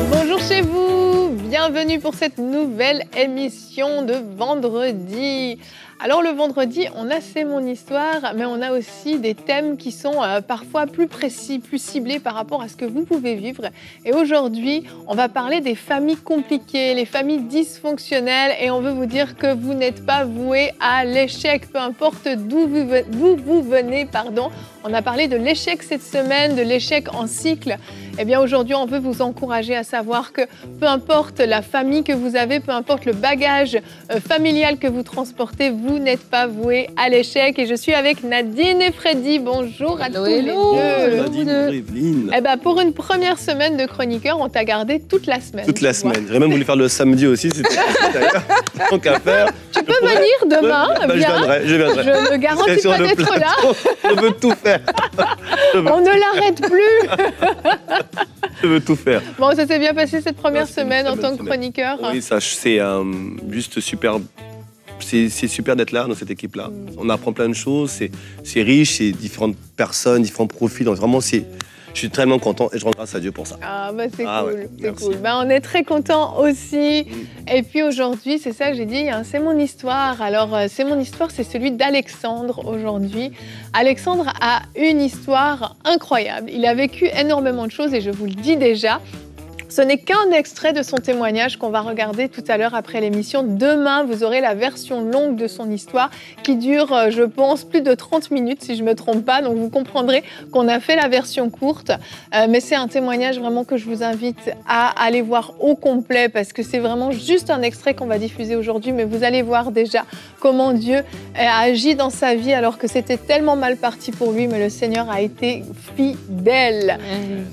Bonjour chez vous, bienvenue pour cette nouvelle émission de vendredi. Alors le vendredi, on a C'est mon histoire, mais on a aussi des thèmes qui sont parfois plus précis, plus ciblés par rapport à ce que vous pouvez vivre. Et aujourd'hui, on va parler des familles compliquées, les familles dysfonctionnelles, et on veut vous dire que vous n'êtes pas voués à l'échec, peu importe d'où vous venez. On a parlé de l'échec cette semaine, de l'échec en cycle. Eh bien aujourd'hui, on veut vous encourager à savoir que peu importe la famille que vous avez, peu importe le bagage familial que vous transportez, vous n'êtes pas voués à l'échec. Et je suis avec Nadine et Freddy. Bonjour à tous les deux. Nadine et Evelyne. Eh ben, pour une première semaine de chroniqueur, on t'a gardé toute la semaine. Toute la semaine. J'aurais même voulu faire le samedi aussi, c'était d'ailleurs. Donc à faire. Tu peux venir demain, je viendrai. Je ne garantis pas d'être là. Je veux tout faire. On ne l'arrête plus. Je veux tout faire. Bon, ça s'est bien passé cette première semaine en tant que chroniqueur. Oui, ça, c'est juste super. C'est super d'être là, dans cette équipe-là. On apprend plein de choses, c'est riche, c'est différentes personnes, différents profils. Donc vraiment, je suis tellement content et je rends grâce à Dieu pour ça. Ah bah c'est cool, ouais, c'est cool. Bah, on est très contents aussi. Et puis aujourd'hui, c'est ça que j'ai dit, hein, c'est mon histoire. Alors c'est mon histoire, c'est celui d'Alexandre aujourd'hui. Alexandre a une histoire incroyable. Il a vécu énormément de choses et je vous le dis déjà. Ce n'est qu'un extrait de son témoignage qu'on va regarder tout à l'heure après l'émission. Demain, vous aurez la version longue de son histoire qui dure, je pense, plus de 30 minutes si je ne me trompe pas. Donc vous comprendrez qu'on a fait la version courte. Mais c'est un témoignage vraiment que je vous invite à aller voir au complet parce que c'est vraiment juste un extrait qu'on va diffuser aujourd'hui. Mais vous allez voir déjà comment Dieu a agi dans sa vie alors que c'était tellement mal parti pour lui. Mais le Seigneur a été fidèle.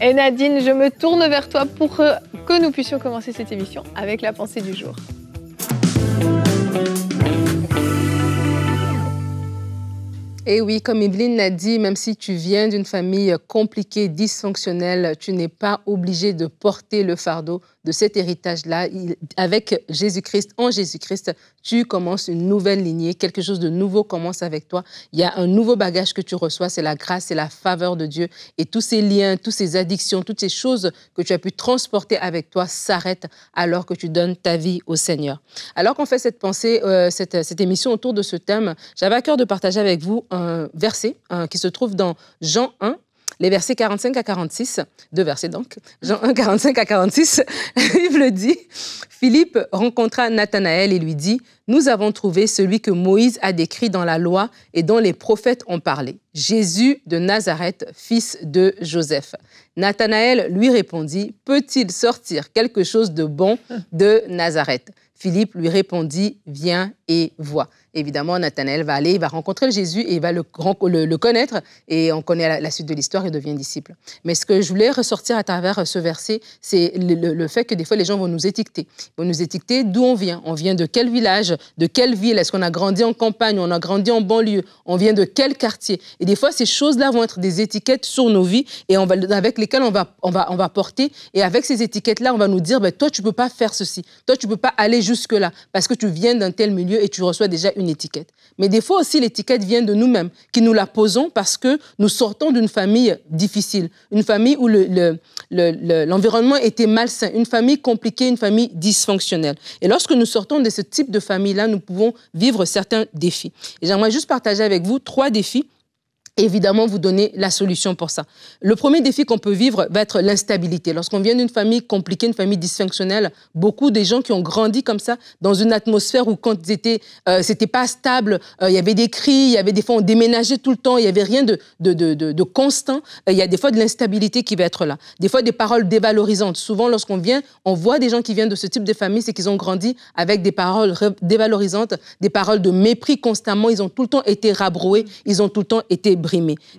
Et Nadine, je me tourne vers toi pour que nous puissions commencer cette émission avec la pensée du jour. Et oui, comme Evelyne l'a dit, même si tu viens d'une famille compliquée, dysfonctionnelle, tu n'es pas obligé de porter le fardeau de cet héritage-là. Avec Jésus-Christ, en Jésus-Christ, tu commences une nouvelle lignée, quelque chose de nouveau commence avec toi. Il y a un nouveau bagage que tu reçois, c'est la grâce, c'est la faveur de Dieu. Et tous ces liens, toutes ces addictions, toutes ces choses que tu as pu transporter avec toi s'arrêtent alors que tu donnes ta vie au Seigneur. Alors qu'on fait cette pensée, cette émission autour de ce thème, j'avais à cœur de partager avec vous un verset qui se trouve dans Jean 1, les versets 45 à 46, deux versets donc, Jean 1, 45 à 46, il le dit, Philippe rencontra Nathanaël et lui dit, « Nous avons trouvé celui que Moïse a décrit dans la loi et dont les prophètes ont parlé, Jésus de Nazareth, fils de Joseph. » Nathanaël lui répondit, « Peut-il sortir quelque chose de bon de Nazareth ?» Philippe lui répondit, « Viens et vois. » Évidemment, Nathanaël va aller, il va rencontrer Jésus et il va le connaître. Et on connaît la suite de l'histoire, il devient disciple. Mais ce que je voulais ressortir à travers ce verset, c'est le fait que des fois, les gens vont nous étiqueter. Ils vont nous étiqueter d'où on vient. On vient de quel village, de quelle ville? Est-ce qu'on a grandi en campagne? On a grandi en banlieue? On vient de quel quartier? Et des fois, ces choses-là vont être des étiquettes sur nos vies et avec lesquelles on va porter. Et avec ces étiquettes-là, on va nous dire, toi, tu ne peux pas faire ceci. Toi, tu ne peux pas aller jusque-là parce que tu viens d'un tel milieu et tu reçois déjà une étiquette. Mais des fois aussi, l'étiquette vient de nous-mêmes, qui nous la posons parce que nous sortons d'une famille difficile, une famille où l'environnement était malsain, une famille compliquée, une famille dysfonctionnelle. Et lorsque nous sortons de ce type de famille-là, nous pouvons vivre certains défis. Et j'aimerais juste partager avec vous 3 défis. Évidemment, vous donner la solution pour ça. Le premier défi qu'on peut vivre va être l'instabilité. Lorsqu'on vient d'une famille compliquée, une famille dysfonctionnelle, beaucoup des gens qui ont grandi comme ça, dans une atmosphère où quand c'était pas stable, il y avait des cris, il y avait des fois on déménageait tout le temps, il y avait rien de constant. Il y a des fois de l'instabilité qui va être là. Des fois des paroles dévalorisantes. Souvent, lorsqu'on vient, on voit des gens qui viennent de ce type de famille, c'est qu'ils ont grandi avec des paroles dévalorisantes, des paroles de mépris constamment. Ils ont tout le temps été rabroués, ils ont tout le temps été brimés.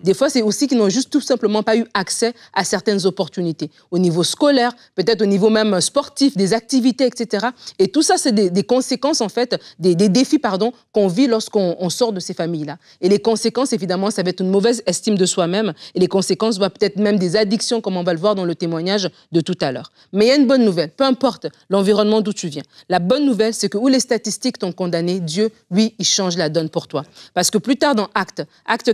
Des fois, c'est aussi qu'ils n'ont juste tout simplement pas eu accès à certaines opportunités. Au niveau scolaire, peut-être au niveau même sportif, des activités, etc. Et tout ça, c'est des conséquences, en fait, des défis, qu'on vit lorsqu'on sort de ces familles-là. Et les conséquences, évidemment, ça va être une mauvaise estime de soi-même. Et les conséquences vont peut-être même des addictions, comme on va le voir dans le témoignage de tout à l'heure. Mais il y a une bonne nouvelle. Peu importe l'environnement d'où tu viens. La bonne nouvelle, c'est que où les statistiques t'ont condamné, Dieu, lui, il change la donne pour toi. Parce que plus tard dans Actes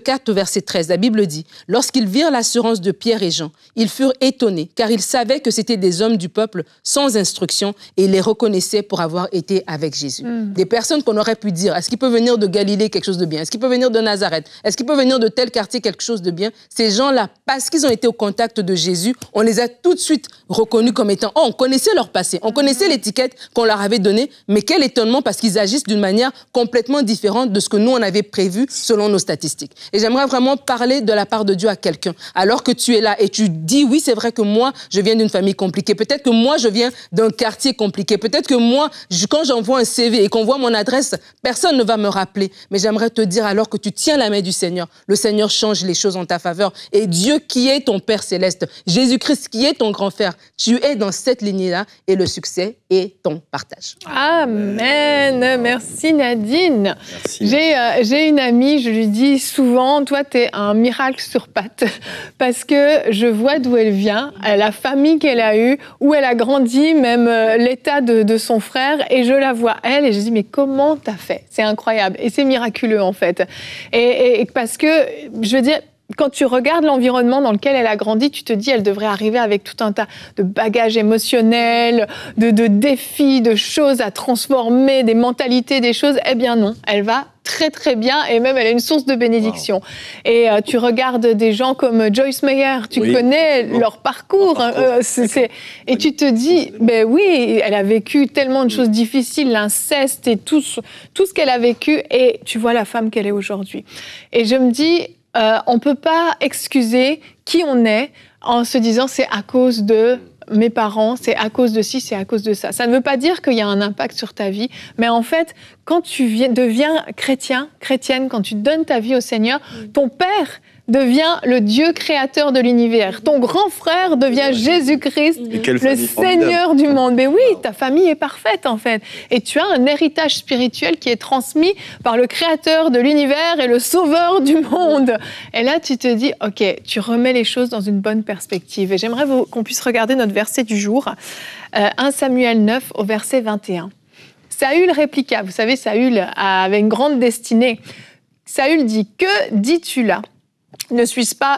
4, verset verset 13, la Bible dit « Lorsqu'ils virent l'assurance de Pierre et Jean, ils furent étonnés, car ils savaient que c'étaient des hommes du peuple sans instruction et ils les reconnaissaient pour avoir été avec Jésus. Des personnes qu'on aurait pu dire, est-ce qu'il peut venir de Galilée quelque chose de bien? Est-ce qu'il peut venir de Nazareth? Est-ce qu'il peut venir de tel quartier quelque chose de bien? Ces gens-là, parce qu'ils ont été au contact de Jésus, on les a tout de suite reconnus comme étant, on connaissait leur passé, on connaissait l'étiquette qu'on leur avait donnée, mais quel étonnement parce qu'ils agissent d'une manière complètement différente de ce que nous on avait prévu selon nos statistiques. Et j'aimerais vraiment parler de la part de Dieu à quelqu'un. Alors que tu es là et tu dis, oui, c'est vrai que moi, je viens d'une famille compliquée. Peut-être que moi, je viens d'un quartier compliqué. Peut-être que moi, quand j'envoie un CV et qu'on voit mon adresse, personne ne va me rappeler. Mais j'aimerais te dire, alors que tu tiens la main du Seigneur, le Seigneur change les choses en ta faveur. Et Dieu qui est ton Père céleste, Jésus-Christ qui est ton grand frère, tu es dans cette lignée-là et le succès est ton partage. Amen. Merci Nadine. Merci. J'ai une amie, je lui dis souvent, toi, tu es un miracle sur pattes. Parce que je vois d'où elle vient, la famille qu'elle a eue, où elle a grandi, même l'état de son frère. Et je la vois, elle, et je dis, mais comment t'as fait? C'est incroyable. Et c'est miraculeux, en fait. Et parce que, je veux dire, quand tu regardes l'environnement dans lequel elle a grandi, tu te dis elle devrait arriver avec tout un tas de bagages émotionnels, de défis, de choses à transformer, des mentalités, des choses. Eh bien non, elle va très très bien et même elle est une source de bénédiction. Wow. Et tu regardes des gens comme Joyce Meyer, tu connais leur parcours. Et tu te dis, ben oui, elle a vécu tellement de choses difficiles, l'inceste et tout ce qu'elle a vécu et tu vois la femme qu'elle est aujourd'hui. Et je me dis, on ne peut pas excuser qui on est en se disant c'est à cause de mes parents, c'est à cause de ci, c'est à cause de ça. Ça ne veut pas dire qu'il y a un impact sur ta vie, mais en fait, quand tu deviens chrétienne, quand tu donnes ta vie au Seigneur, ton Père devient le Dieu créateur de l'univers. Ton grand frère devient Jésus-Christ, le Seigneur du monde. Mais oui, ta famille est parfaite en fait. Et tu as un héritage spirituel qui est transmis par le créateur de l'univers et le sauveur du monde. Et là, tu te dis, ok, tu remets les choses dans une bonne perspective. Et j'aimerais qu'on puisse regarder notre verset du jour, 1 Samuel 9 au verset 21. Saül répliqua, vous savez, Saül avait une grande destinée. Saül dit, que dis-tu là ? Ne suis-je pas,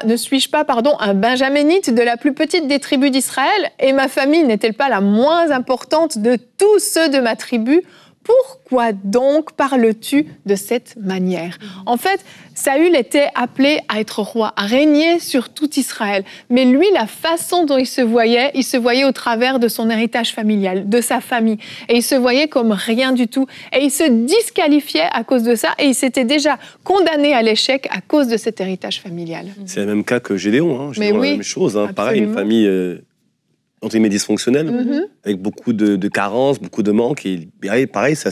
un benjaminite de la plus petite des tribus d'Israël? Et ma famille n'est-elle pas la moins importante de tous ceux de ma tribu? Pourquoi donc parles-tu de cette manière? En fait, Saül était appelé à être roi, à régner sur tout Israël. Mais lui, la façon dont il se voyait au travers de son héritage familial, de sa famille. Et il se voyait comme rien du tout. Et il se disqualifiait à cause de ça. Et il s'était déjà condamné à l'échec à cause de cet héritage familial. C'est le même cas que Gédéon. Gédéon, la même chose. Pareil, une famille entre guillemets dysfonctionnelle, avec beaucoup de carences, beaucoup de manques. Et pareil, ça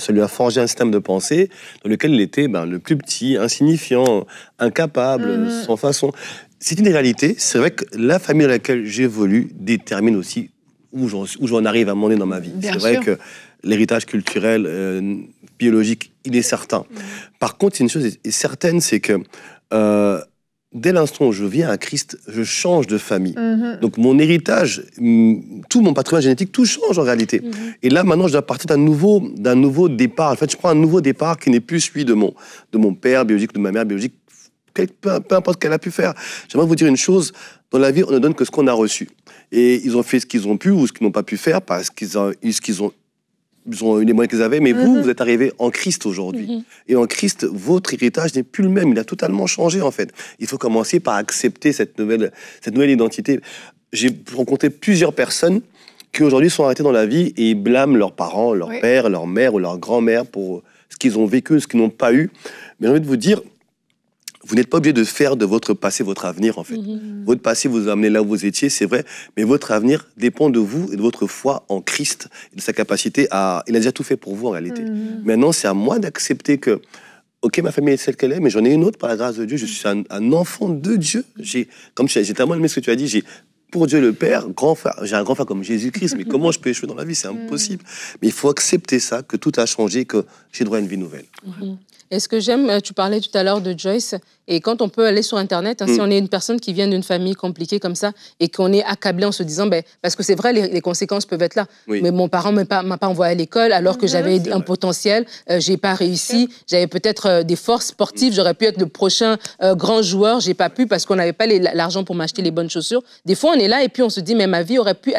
lui a forgé un système de pensée dans lequel il était le plus petit, insignifiant, incapable, sans façon. C'est une réalité. C'est vrai que la famille dans laquelle j'évolue détermine aussi où j'en arrive à m'emmener dans ma vie. C'est vrai que l'héritage culturel, biologique, il est certain. Par contre, une chose est certaine, c'est que dès l'instant où je viens à Christ, je change de famille. Donc mon héritage, tout mon patrimoine génétique, tout change en réalité. Et là, maintenant, je dois partir d'un nouveau départ. En fait, je prends un nouveau départ qui n'est plus celui de mon père biologique, de ma mère biologique, peu importe ce qu'elle a pu faire. J'aimerais vous dire une chose, dans la vie, on ne donne que ce qu'on a reçu. Et ils ont fait ce qu'ils ont pu ou ce qu'ils n'ont pas pu faire parce qu'ils ont eu les moyens qu'ils avaient, mais vous êtes arrivés en Christ aujourd'hui. Et en Christ, votre héritage n'est plus le même, il a totalement changé en fait. Il faut commencer par accepter cette nouvelle identité. J'ai rencontré plusieurs personnes qui aujourd'hui sont arrêtées dans la vie et blâment leurs parents, leur père, leur mère ou leur grand-mère pour ce qu'ils ont vécu, ce qu'ils n'ont pas eu. Mais j'ai envie de vous dire, vous n'êtes pas obligé de faire de votre passé votre avenir, en fait. Votre passé vous a amené là où vous étiez, c'est vrai, mais votre avenir dépend de vous et de votre foi en Christ, et de sa capacité à... Il a déjà tout fait pour vous, en réalité. Maintenant, c'est à moi d'accepter que, ok, ma famille est celle qu'elle est, mais j'en ai une autre par la grâce de Dieu. Je suis un enfant de Dieu. J'ai tellement aimé ce que tu as dit, pour Dieu le Père, grand frère, j'ai un grand frère comme Jésus-Christ, mais comment je peux échouer dans la vie? C'est impossible. Mais il faut accepter ça, que tout a changé, que j'ai droit à une vie nouvelle. Et ce que j'aime, tu parlais tout à l'heure de Joyce, et quand on peut aller sur Internet, si on est une personne qui vient d'une famille compliquée comme ça, et qu'on est accablé en se disant, parce que c'est vrai, les conséquences peuvent être là. Mais mon parent ne m'a pas envoyé à l'école alors que j'avais un potentiel, je n'ai pas réussi, j'avais peut-être des forces sportives, j'aurais pu être le prochain grand joueur, je n'ai pas pu parce qu'on n'avait pas l'argent pour m'acheter les bonnes chaussures. Des fois, on est là et puis on se dit, mais ma vie aurait pu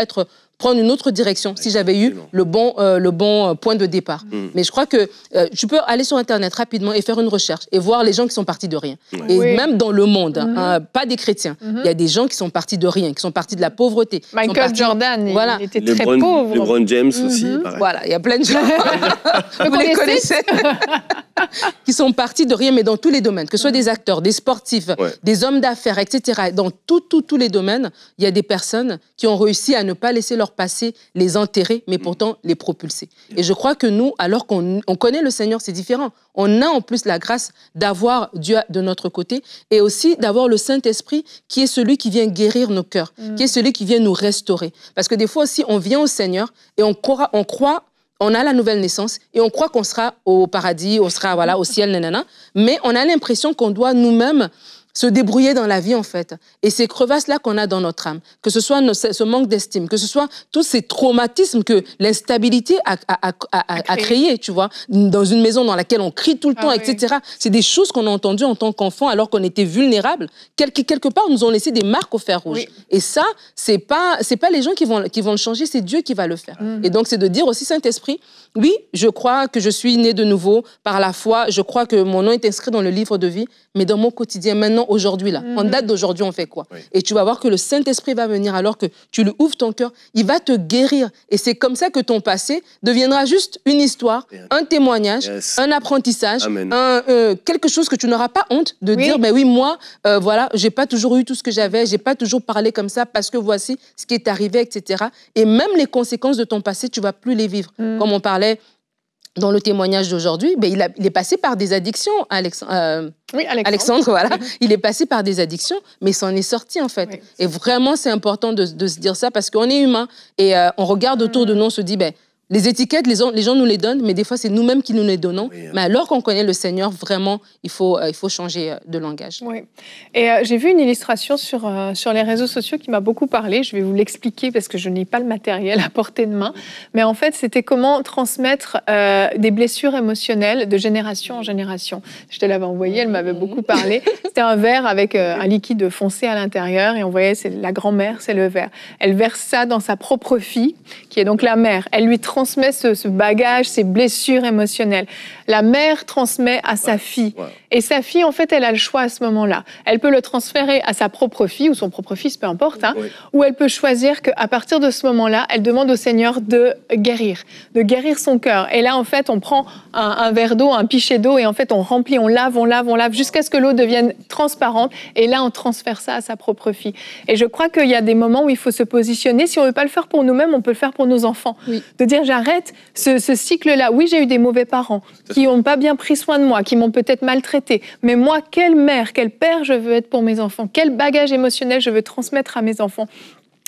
prendre une autre direction si j'avais eu le bon point de départ. Mais je crois que tu peux aller sur Internet rapidement et faire une recherche et voir les gens qui sont partis de rien. Et même dans le monde, pas des chrétiens, il y a des gens qui sont partis de rien, qui sont partis de la pauvreté. Michael Jordan, il était très pauvre. LeBron James aussi, pareil. Voilà, il y a plein de gens, vous les connaissez, qui sont partis de rien, mais dans tous les domaines, que ce soit des acteurs, des sportifs, des hommes d'affaires, etc. Dans tous les domaines, il y a des personnes qui ont réussi à ne pas laisser leur passé les enterrer, mais pourtant les propulser. Et je crois que nous, alors qu'on connaît le Seigneur, c'est différent. On a en plus la grâce d'avoir Dieu de notre côté et aussi d'avoir le Saint-Esprit qui est celui qui vient guérir nos cœurs, qui est celui qui vient nous restaurer. Parce que des fois aussi, on vient au Seigneur et on croit, on a la nouvelle naissance et on croit qu'on sera au paradis, on sera au ciel, nanana, mais on a l'impression qu'on doit nous-mêmes se débrouiller dans la vie, en fait. Et ces crevasses-là qu'on a dans notre âme, que ce soit ce manque d'estime, que ce soit tous ces traumatismes que l'instabilité a créé, tu vois, dans une maison dans laquelle on crie tout le temps, etc. C'est des choses qu'on a entendues en tant qu'enfant alors qu'on était vulnérables. Quelque part, nous ont laissé des marques au fer rouge. Et ça, c'est pas les gens qui vont le changer, c'est Dieu qui va le faire. Et donc, c'est de dire aussi, Saint-Esprit, oui, je crois que je suis né de nouveau par la foi, je crois que mon nom est inscrit dans le livre de vie, mais dans mon quotidien, maintenant, aujourd'hui, là, en date d'aujourd'hui, on fait quoi? Et tu vas voir que le Saint-Esprit va venir alors que tu lui ouvres ton cœur, il va te guérir. Et c'est comme ça que ton passé deviendra juste une histoire, un témoignage, un apprentissage, quelque chose que tu n'auras pas honte de dire, ben oui, moi, voilà, j'ai pas toujours eu tout ce que j'avais, j'ai pas toujours parlé comme ça parce que voici ce qui est arrivé, etc. Et même les conséquences de ton passé, tu vas plus les vivre. Comme on parlait dans le témoignage d'aujourd'hui, il est passé par des addictions, Alexandre, voilà. Il est passé par des addictions, mais il s'en est sorti, en fait. Et vraiment, c'est important de se dire ça parce qu'on est humain et on regarde autour de nous, on se dit, les étiquettes, les gens nous les donnent, mais des fois, c'est nous-mêmes qui nous les donnons. Mais alors qu'on connaît le Seigneur, vraiment, il faut changer de langage. Oui. Et j'ai vu une illustration sur les réseaux sociaux qui m'a beaucoup parlé. Je vais vous l'expliquer parce que je n'ai pas le matériel à portée de main. Mais en fait, c'était comment transmettre des blessures émotionnelles de génération en génération. Je te l'avais envoyé, elle m'avait beaucoup parlé. C'était un verre avec un liquide foncé à l'intérieur et on voyait, c'est la grand-mère, c'est le verre. Elle verse ça dans sa propre fille, qui est donc la mère. Elle lui transmet ce bagage, ces blessures émotionnelles. La mère transmet à sa fille. Et sa fille, en fait, elle a le choix à ce moment-là. Elle peut le transférer à sa propre fille ou son propre fils, peu importe, ou elle peut choisir qu'à partir de ce moment-là, elle demande au Seigneur de guérir son cœur. Et là, en fait, on prend un verre d'eau, un pichet d'eau, et en fait, on remplit, on lave, jusqu'à ce que l'eau devienne transparente. Et là, on transfère ça à sa propre fille. Et je crois qu'il y a des moments où il faut se positionner. Si on ne veut pas le faire pour nous-mêmes, on peut le faire pour nos enfants. De dire, j'arrête ce cycle-là. Oui, j'ai eu des mauvais parents qui n'ont pas bien pris soin de moi, qui m'ont peut-être maltraité. Mais moi, quelle mère, quel père je veux être pour mes enfants? Quel bagage émotionnel je veux transmettre à mes enfants?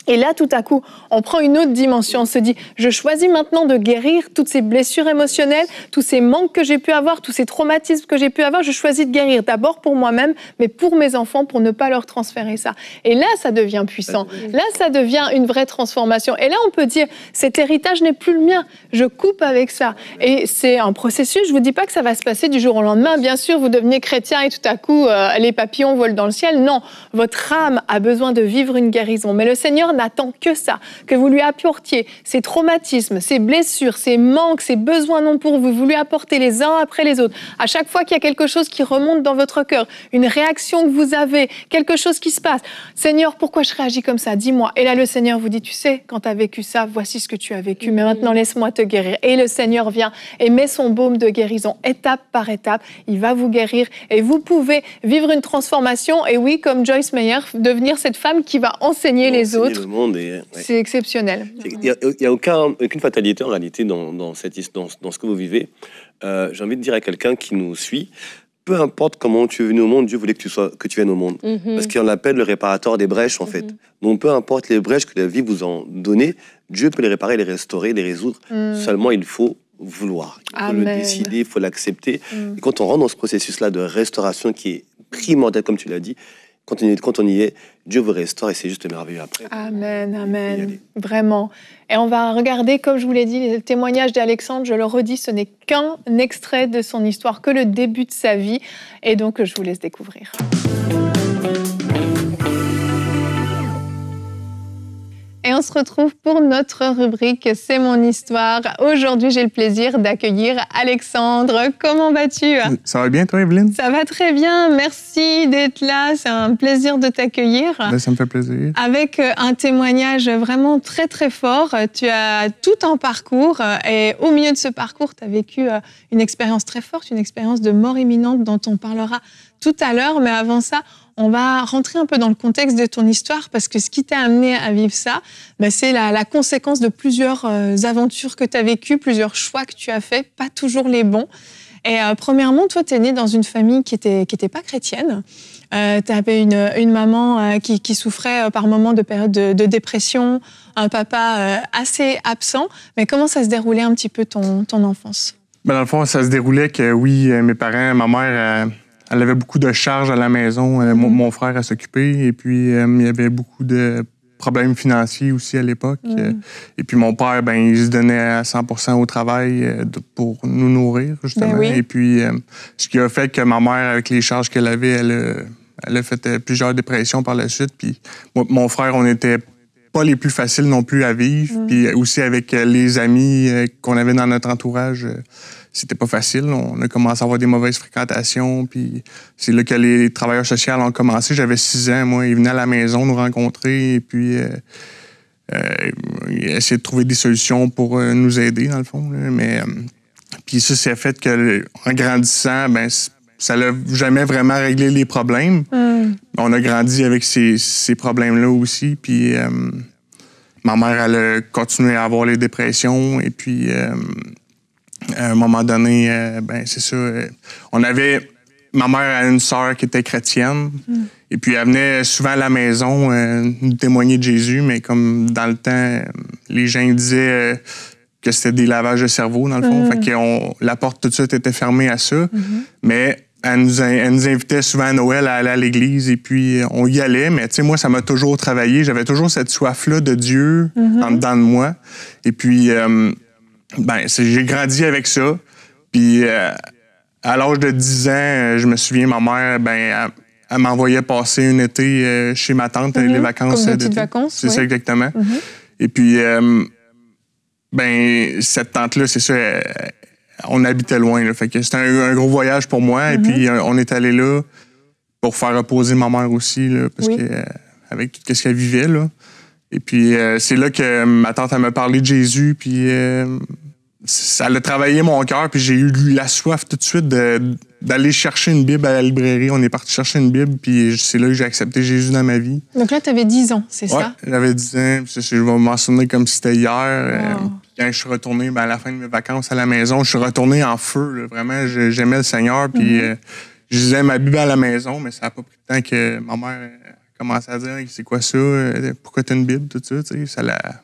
Et là, tout à coup, on prend une autre dimension. On se dit, je choisis maintenant de guérir toutes ces blessures émotionnelles, tous ces manques que j'ai pu avoir, tous ces traumatismes que j'ai pu avoir. Je choisis de guérir d'abord pour moi-même, mais pour mes enfants, pour ne pas leur transférer ça. Et là, ça devient puissant. Là, ça devient une vraie transformation. Et là, on peut dire, cet héritage n'est plus le mien. Je coupe avec ça. Et c'est un processus. Je ne vous dis pas que ça va se passer du jour au lendemain. Bien sûr, vous devenez chrétien et tout à coup, les papillons volent dans le ciel. Non, votre âme a besoin de vivre une guérison. Mais le Seigneur n'attend que ça, que vous lui apportiez ces traumatismes, ces blessures, ces manques, ces besoins non pourvus, vous lui apportez les uns après les autres. À chaque fois qu'il y a quelque chose qui remonte dans votre cœur, une réaction que vous avez, quelque chose qui se passe, Seigneur, pourquoi je réagis comme ça? Dis-moi. Et là, le Seigneur vous dit, tu sais, quand tu as vécu ça, voici ce que tu as vécu, mais maintenant laisse-moi te guérir. Et le Seigneur vient et met son baume de guérison, étape par étape, il va vous guérir et vous pouvez vivre une transformation et oui, comme Joyce Meyer, devenir cette femme qui va enseigner les autres. C'est exceptionnel. Il n'y a aucune fatalité en réalité dans ce que vous vivez. J'ai envie de dire à quelqu'un qui nous suit, peu importe comment tu es venu au monde, Dieu voulait que tu viennes au monde. Parce qu'on l'appelle le réparateur des brèches, en fait. Donc, peu importe les brèches que la vie vous a données, Dieu peut les réparer, les restaurer, les résoudre. Seulement, il faut vouloir. Il faut le décider, il faut l'accepter. Et quand on rentre dans ce processus-là de restauration qui est primordial, comme tu l'as dit, quand on y est, Dieu vous restaure et c'est juste merveilleux après. Amen, amen. Vraiment. Et on va regarder, comme je vous l'ai dit, le témoignage d'Alexandre. Je le redis, ce n'est qu'un extrait de son histoire, que le début de sa vie. Et donc, je vous laisse découvrir. Et on se retrouve pour notre rubrique « C'est mon histoire ». Aujourd'hui, j'ai le plaisir d'accueillir Alexandre. Comment vas-tu? Ça va bien, toi, Evelyne? Ça va très bien. Merci d'être là. C'est un plaisir de t'accueillir. Ça me fait plaisir. Avec un témoignage vraiment très, très fort. Tu as tout un parcours et au milieu de ce parcours, tu as vécu une expérience très forte, une expérience de mort imminente dont on parlera tout à l'heure. Mais avant ça, on va rentrer un peu dans le contexte de ton histoire parce que ce qui t'a amené à vivre ça, c'est la conséquence de plusieurs aventures que tu as vécues, plusieurs choix que tu as faits, pas toujours les bons. Et premièrement, toi, tu es né dans une famille qui était pas chrétienne. Tu avais une maman qui souffrait par moments de périodes de dépression, un papa assez absent. Mais comment ça se déroulait un petit peu ton enfance? Dans le fond, ça se déroulait que oui, mes parents, ma mère... Elle avait beaucoup de charges à la maison, mon frère à s'occuper, et puis il y avait beaucoup de problèmes financiers aussi à l'époque. Et puis mon père, il se donnait à 100% au travail pour nous nourrir, justement. Oui. Et puis, ce qui a fait que ma mère, avec les charges qu'elle avait, elle a fait plusieurs dépressions par la suite. Puis moi, mon frère, on n'était pas les plus faciles non plus à vivre. Puis aussi avec les amis qu'on avait dans notre entourage, c'était pas facile. On a commencé à avoir des mauvaises fréquentations. Puis c'est là que les travailleurs sociaux ont commencé. J'avais 6 ans, moi. Ils venaient à la maison nous rencontrer et puis essayer de trouver des solutions pour nous aider, dans le fond. Là. Mais puis ça a fait qu'en grandissant, ça n'a jamais vraiment réglé les problèmes. On a grandi avec ces problèmes-là aussi. Puis ma mère, elle a continué à avoir les dépressions. Et puis, à un moment donné, c'est ça. Ma mère a une sœur qui était chrétienne. Et puis, elle venait souvent à la maison nous témoigner de Jésus. Mais comme dans le temps, les gens disaient que c'était des lavages de cerveau, dans le fond. Fait que la porte tout de suite était fermée à ça. Mais elle nous invitait souvent à Noël à aller à l'église et puis on y allait. Mais tu sais, moi, ça m'a toujours travaillé. J'avais toujours cette soif-là de Dieu en dedans de moi. Et puis, j'ai grandi avec ça. Puis, à l'âge de 10 ans, je me souviens, ma mère, elle m'envoyait passer un été chez ma tante, les vacances. Comme des petites vacances, c'est ça, exactement. Et puis, cette tante-là, c'est ça, on habitait loin. Là, fait que c'était un gros voyage pour moi. Et puis, on est allé là pour faire reposer ma mère aussi, là, parce que avec tout ce qu'elle vivait. Là. Et puis, c'est là que ma tante m'a parlé de Jésus. Puis, ça a travaillé mon cœur. Puis, j'ai eu la soif tout de suite d'aller chercher une Bible à la librairie. On est parti chercher une Bible. Puis, c'est là que j'ai accepté Jésus dans ma vie. Donc là, tu avais 10 ans, c'est ça? Oui, j'avais 10 ans. Puis, je vais m'en souvenir comme si c'était hier. Quand je suis retourné à la fin de mes vacances à la maison, je suis retourné en feu. Là. Vraiment, j'aimais le Seigneur. Puis, je lisais ma Bible à la maison. Mais ça n'a pas pris de temps que ma mère commençait à dire « C'est quoi ça? Pourquoi tu as une Bible? » Tout ça, tu sais,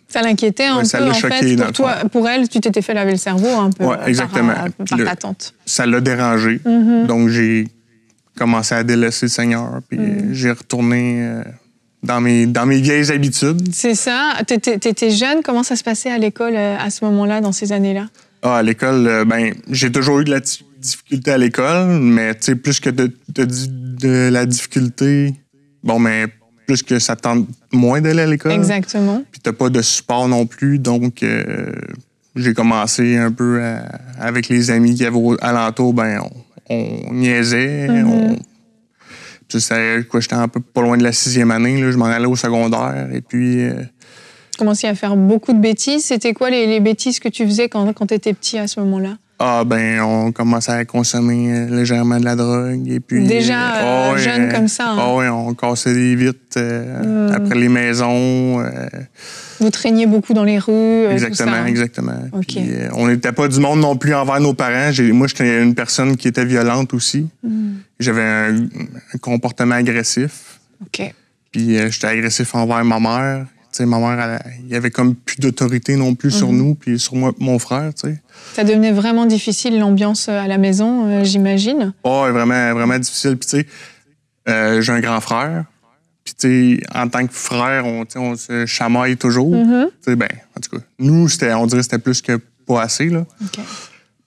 ça l'inquiétait un peu, ça l'a choqué, en fait. Pour elle, tu t'étais fait laver le cerveau un peu exactement. par ta tante. Ça l'a dérangé. Donc, j'ai commencé à délaisser le Seigneur. Puis, j'ai retourné dans mes vieilles habitudes. C'est ça. Tu étais jeune. Comment ça se passait à l'école à ce moment-là, dans ces années-là? À l'école, j'ai toujours eu de la difficulté à l'école, mais tu sais, plus que de la difficulté, plus que ça tente moins d'aller à l'école. Exactement. Puis t'as pas de support non plus, donc j'ai commencé un peu avec les amis qui avaient alentour, on niaisait, j'étais un peu pas loin de la 6e année, là, je m'en allais au secondaire, et puis... Tu commençais à faire beaucoup de bêtises. C'était quoi les bêtises que tu faisais quand tu étais petit à ce moment-là? On commençait à consommer légèrement de la drogue. Et puis, déjà jeune comme ça. Hein. On cassait des vitres après les maisons. Vous traîniez beaucoup dans les rues. Exactement, tout ça, hein? exactement. Okay. Puis, on n'était pas du monde non plus envers nos parents. Moi, j'étais une personne qui était violente aussi. J'avais un comportement agressif. OK. Puis j'étais agressif envers ma mère. Tu sais, ma mère, il y avait comme plus d'autorité non plus sur nous, puis sur moi, mon frère, tu sais. Ça devenait vraiment difficile, l'ambiance à la maison, j'imagine? Oh, vraiment, vraiment difficile. Puis, tu sais, j'ai un grand frère. Puis, tu sais, en tant que frère, on se chamaille toujours. Tu sais, ben, en tout cas, nous, on dirait que c'était plus que pas assez, là. OK.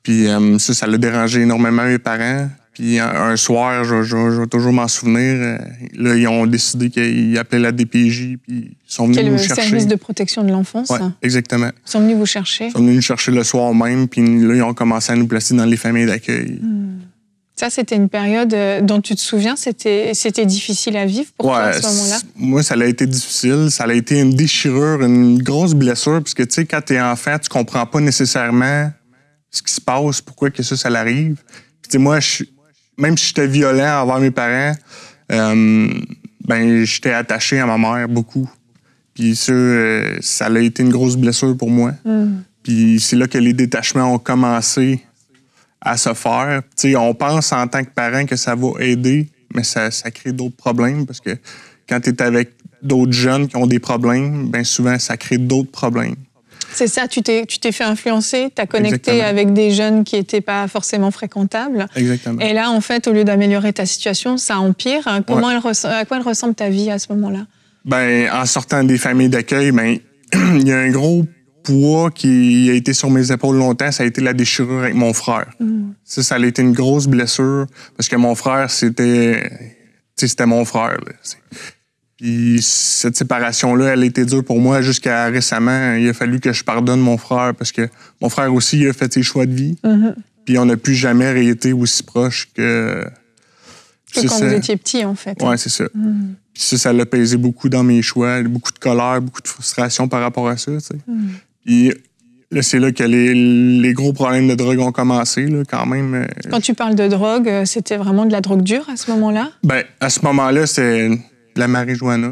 Puis, ça l'a dérangé énormément mes parents. Puis, un soir, je vais toujours m'en souvenir, là, ils ont décidé qu'ils appelaient la DPJ, puis ils sont venus nous chercher. Quel service de protection de l'enfance? Oui, exactement. Ils sont venus vous chercher? Ils sont venus nous chercher le soir même, puis là, ils ont commencé à nous placer dans les familles d'accueil. Ça, c'était une période dont tu te souviens, c'était difficile à vivre pour toi à ce moment-là? Moi, ça a été difficile. Ça a été une déchirure, une grosse blessure, parce que, tu sais, quand t'es enfant, tu comprends pas nécessairement ce qui se passe, pourquoi que ça l'arrive. Puis, tu sais, moi, même si j'étais violent envers mes parents, j'étais attaché à ma mère beaucoup. Puis ça a été une grosse blessure pour moi. Puis c'est là que les détachements ont commencé à se faire. Tu sais, on pense en tant que parent que ça va aider, mais ça crée d'autres problèmes parce que quand tu es avec d'autres jeunes qui ont des problèmes, bien souvent, ça crée d'autres problèmes. C'est ça, tu t'es fait influencer, tu as connecté Exactement. avec des jeunes qui n'étaient pas forcément fréquentables. Exactement. Et là, en fait, au lieu d'améliorer ta situation, ça empire. À quoi elle ressemble ta vie à ce moment-là? Ben, en sortant des familles d'accueil, il y a un gros poids qui a été sur mes épaules longtemps, ça a été la déchirure avec mon frère. Ça a été une grosse blessure parce que mon frère, c'était mon frère. Là. Puis cette séparation-là, elle a été dure pour moi jusqu'à récemment. Il a fallu que je pardonne mon frère parce que mon frère aussi, il a fait ses choix de vie. Puis on n'a plus jamais été aussi proches que quand vous étiez petit, en fait. Oui, c'est ça. Puis ça l'a pesé beaucoup dans mes choix, beaucoup de colère, beaucoup de frustration par rapport à ça. Puis là, c'est là que les gros problèmes de drogue ont commencé, là, quand même. Quand tu parles de drogue, c'était vraiment de la drogue dure à ce moment-là? Ben, à ce moment-là, c'est de la marijuana.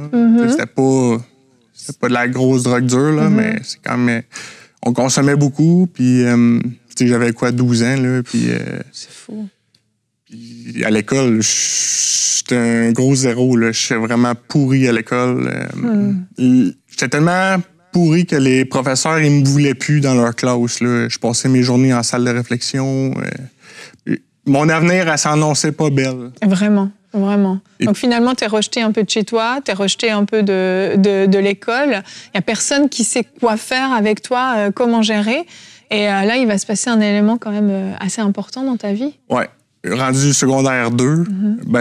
C'était pas de la grosse drogue dure, là, mais c'est quand même... On consommait beaucoup, puis j'avais 12 ans, là, puis... c'est fou. Puis à l'école, j'étais un gros zéro, là. J'étais vraiment pourri à l'école. J'étais tellement pourri que les professeurs, ils me voulaient plus dans leur classe, là. Je passais mes journées en salle de réflexion. Mon avenir, elle s'annonçait pas belle. Vraiment. Vraiment. Donc finalement, tu es rejeté un peu de chez toi, tu es rejeté un peu de l'école. Il n'y a personne qui sait quoi faire avec toi, comment gérer. Et là, il va se passer un élément quand même assez important dans ta vie. Oui. Rendu secondaire 2,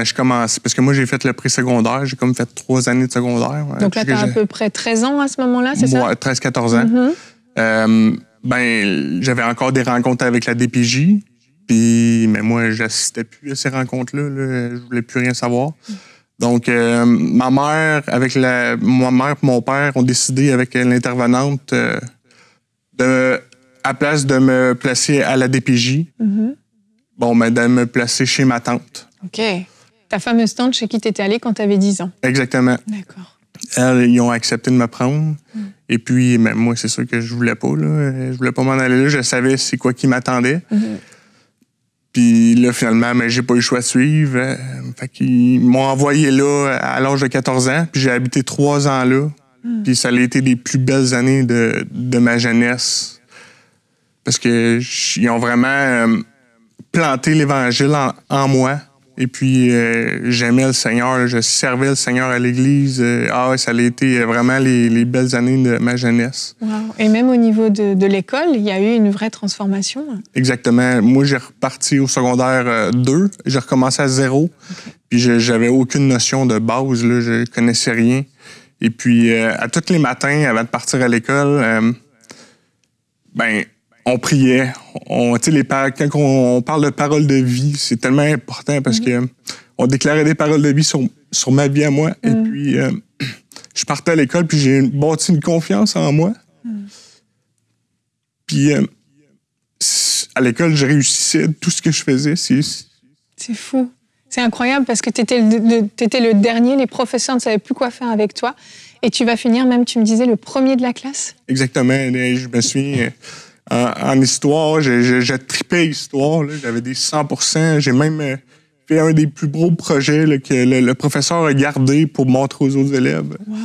je commence. Parce que moi, j'ai fait le pré-secondaire. J'ai comme fait 3 années de secondaire. Donc là, tu as à peu près 13 ans à ce moment-là, c'est ça? Ouais, 13-14 ans. J'avais encore des rencontres avec la DPJ. Mais moi, j'assistais plus à ces rencontres-là. Là. Je voulais plus rien savoir. Donc, ma mère et mon père ont décidé avec l'intervenante à place de me placer à la DPJ, de me placer chez ma tante. OK. Ta fameuse tante chez qui tu étais allé quand tu avais 10 ans. Exactement. D'accord. Ils ont accepté de me prendre. Et puis, moi, c'est sûr que je voulais pas. Là. Je voulais pas m'en aller là. Je savais c'est quoi qui m'attendait. Puis là, finalement, j'ai pas eu le choix de suivre. Fait qu'ils m'ont envoyé là à l'âge de 14 ans. Puis j'ai habité 3 ans là. Puis ça a été les plus belles années de ma jeunesse. Parce que ils ont vraiment planté l'Évangile en moi. Et puis j'aimais le Seigneur. Là. Je servais le Seigneur à l'Église. Ça a été vraiment les belles années de ma jeunesse. Wow. Et même au niveau de l'école, il y a eu une vraie transformation? Exactement. Moi, j'ai reparti au secondaire 2. J'ai recommencé à 0. Puis j'avais aucune notion de base. Là. Je connaissais rien. Et puis, à tous les matins, avant de partir à l'école, on priait. Quand on parle de paroles de vie, c'est tellement important parce que on déclarait des paroles de vie sur ma vie à moi. Et puis, je partais à l'école, puis j'ai bâti une confiance en moi. Puis, à l'école, je réussissais tout ce que je faisais. C'est fou. C'est incroyable parce que tu étais le dernier, les professeurs ne savaient plus quoi faire avec toi. Et tu vas finir, même, tu me disais, le premier de la classe? Exactement. Je me souviens, en histoire, je tripais histoire. J'avais des 100%. J'ai même fait un des plus gros projets là, que le professeur a gardé pour montrer aux autres élèves. Wow.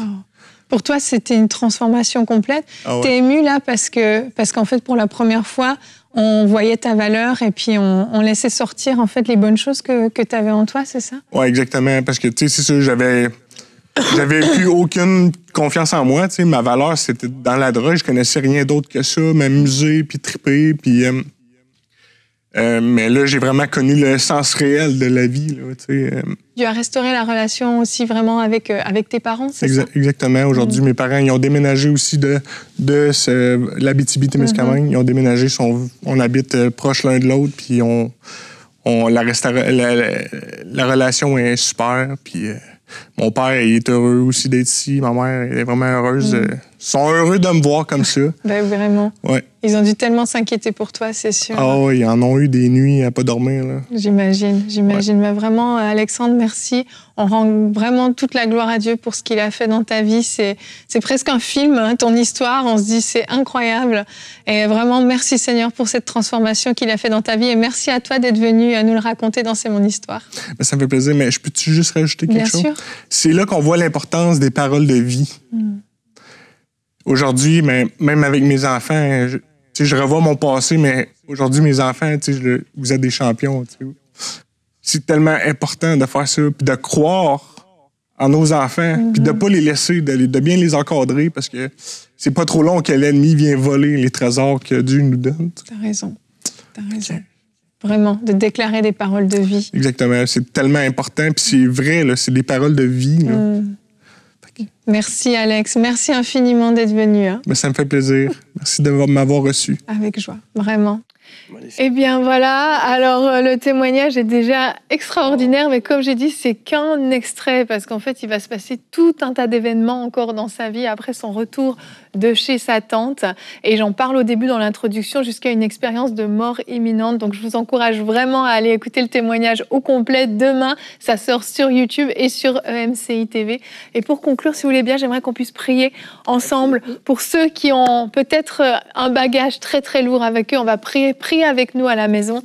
Pour toi, c'était une transformation complète. Ah ouais. T'es ému là parce qu'en fait, pour la première fois, on voyait ta valeur et puis on laissait sortir en fait les bonnes choses que tu avais en toi, c'est ça? Oui, exactement. Parce que, tu sais, c'est ça, j'avais plus aucune confiance en moi. Tu sais, ma valeur, c'était dans la drogue. Je connaissais rien d'autre que ça, m'amuser, puis triper, puis... mais là, j'ai vraiment connu le sens réel de la vie. Là, Tu as restauré la relation aussi vraiment avec tes parents, c'est ça? Exactement. Aujourd'hui, mes parents, ils ont déménagé aussi de l'Abitibi-Témiscamingue. Ils ont déménagé, on habite proche l'un de l'autre, puis la relation est super. Puis mon père, il est heureux aussi d'être ici. Ma mère, elle est vraiment heureuse. Ils sont heureux de me voir comme ça. Ben, vraiment. Ouais. Ils ont dû tellement s'inquiéter pour toi, c'est sûr. Ah oui, ils en ont eu des nuits à pas dormir. Là. J'imagine. Ouais. Mais vraiment, Alexandre, merci. On rend vraiment toute la gloire à Dieu pour ce qu'il a fait dans ta vie. C'est presque un film, hein, ton histoire. On se dit, c'est incroyable. Et vraiment, merci Seigneur pour cette transformation qu'il a fait dans ta vie. Et merci à toi d'être venu nous le raconter dans C'est mon histoire. Ben, ça me fait plaisir, mais je peux-tu juste rajouter quelque chose? Bien sûr. C'est là qu'on voit l'importance des paroles de vie. Aujourd'hui, même avec mes enfants, je revois mon passé, mais aujourd'hui, mes enfants, vous êtes des champions. C'est tellement important de faire ça, puis de croire en nos enfants, puis de ne pas les laisser, de bien les encadrer, parce que c'est pas trop long que l'ennemi vient voler les trésors que Dieu nous donne. T'as raison. Vraiment, de déclarer des paroles de vie. Exactement. C'est tellement important, puis c'est vrai, là, c'est des paroles de vie. Là. Merci Alex, merci infiniment d'être venu. Hein. Mais ça me fait plaisir. Merci de m'avoir reçu. Avec joie, vraiment. Magnifique. Eh bien voilà, alors le témoignage est déjà extraordinaire, mais comme j'ai dit, c'est qu'un extrait, parce qu'en fait, il va se passer tout un tas d'événements encore dans sa vie après son retour de chez sa tante. Et j'en parle au début dans l'introduction, jusqu'à une expérience de mort imminente. Donc je vous encourage vraiment à aller écouter le témoignage au complet demain. Ça sort sur YouTube et sur EMCI TV. Et pour conclure, si vous voulez bien, j'aimerais qu'on puisse prier ensemble pour ceux qui ont peut-être un bagage très très lourd avec eux. On va prier avec nous à la maison.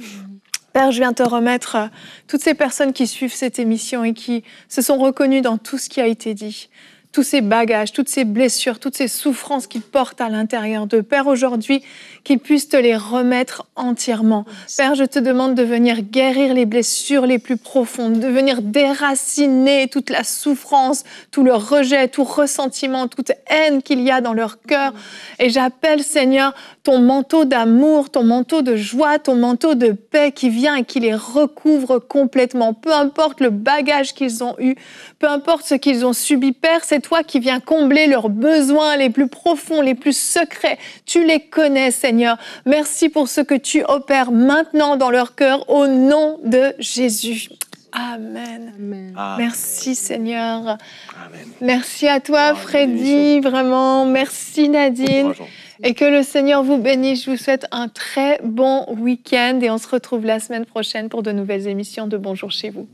Père, je viens te remettre toutes ces personnes qui suivent cette émission et qui se sont reconnues dans tout ce qui a été dit. Tous ces bagages, toutes ces blessures, toutes ces souffrances qu'ils portent à l'intérieur d'eux. Père, aujourd'hui, qu'ils puissent te les remettre entièrement. Père, je te demande de venir guérir les blessures les plus profondes, de venir déraciner toute la souffrance, tout le rejet, tout ressentiment, toute haine qu'il y a dans leur cœur. Et j'appelle, Seigneur, ton manteau d'amour, ton manteau de joie, ton manteau de paix qui vient et qui les recouvre complètement. Peu importe le bagage qu'ils ont eu, peu importe ce qu'ils ont subi, Père, c'est toi qui viens combler leurs besoins les plus profonds, les plus secrets. Tu les connais, Seigneur. Merci pour ce que tu opères maintenant dans leur cœur au nom de Jésus. Amen. Amen. Merci, Seigneur. Amen. Merci à toi, Freddy, vraiment. Merci, Nadine. Et que le Seigneur vous bénisse. Je vous souhaite un très bon week-end et on se retrouve la semaine prochaine pour de nouvelles émissions de Bonjour chez vous.